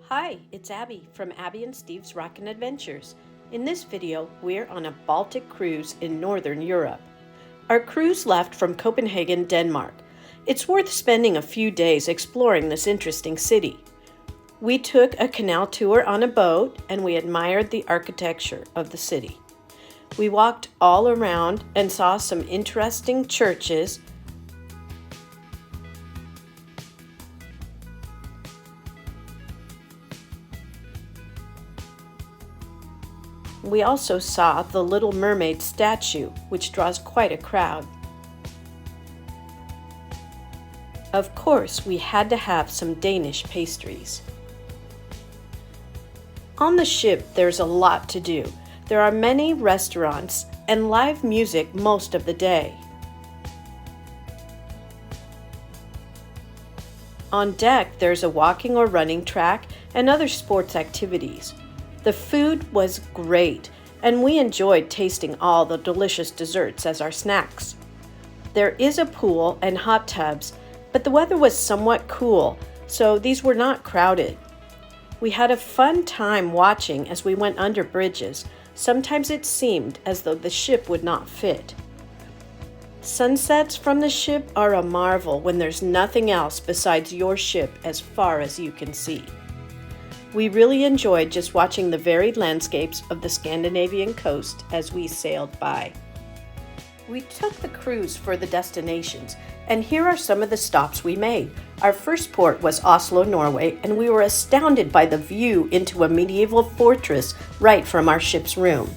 Hi, it's Abby from Abby and Steve's Rockin' Adventures. In this video, we're on a Baltic cruise in Northern Europe. Our cruise left from Copenhagen, Denmark. It's worth spending a few days exploring this interesting city. We took a canal tour on a boat and we admired the architecture of the city. We walked all around and saw some interesting churches. We also saw the Little Mermaid statue, which draws quite a crowd. Of course, we had to have some Danish pastries. On the ship, there's a lot to do. There are many restaurants and live music most of the day. On deck, there's a walking or running track and other sports activities. The food was great, and we enjoyed tasting all the delicious desserts as our snacks. There is a pool and hot tubs, but the weather was somewhat cool, so these were not crowded. We had a fun time watching as we went under bridges. Sometimes it seemed as though the ship would not fit. Sunsets from the ship are a marvel when there's nothing else besides your ship as far as you can see. We really enjoyed just watching the varied landscapes of the Scandinavian coast as we sailed by. We took the cruise for the destinations, and here are some of the stops we made. Our first port was Oslo, Norway, and we were astounded by the view into a medieval fortress right from our ship's room.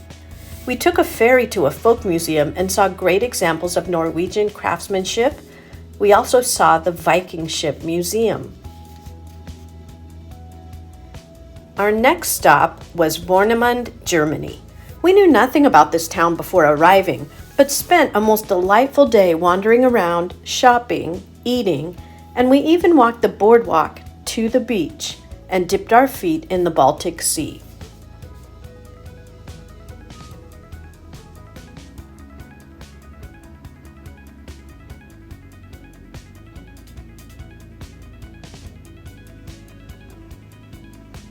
We took a ferry to a folk museum and saw great examples of Norwegian craftsmanship. We also saw the Viking ship museum. Our next stop was Warnemund, Germany. We knew nothing about this town before arriving, but spent a most delightful day wandering around, shopping, eating, and we even walked the boardwalk to the beach and dipped our feet in the Baltic Sea.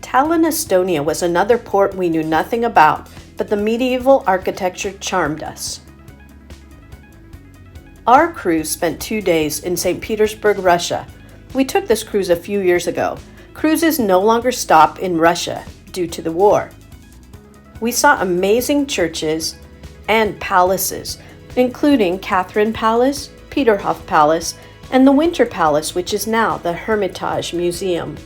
Tallinn, Estonia was another port we knew nothing about, but the medieval architecture charmed us. Our cruise spent 2 days in St. Petersburg, Russia. We took this cruise a few years ago. Cruises no longer stop in Russia due to the war. We saw amazing churches and palaces, including Catherine Palace, Peterhof Palace, and the Winter Palace, which is now the Hermitage Museum.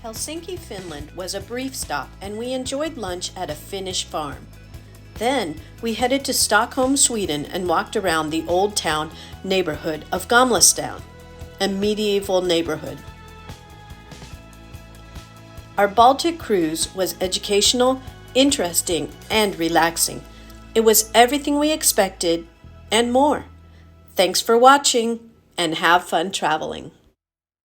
Helsinki, Finland was a brief stop, and we enjoyed lunch at a Finnish farm. Then we headed to Stockholm, Sweden, and walked around the old town neighborhood of Gamlestaden, a medieval neighborhood. Our Baltic cruise was educational, interesting, and relaxing. It was everything we expected and more. Thanks for watching, and have fun traveling.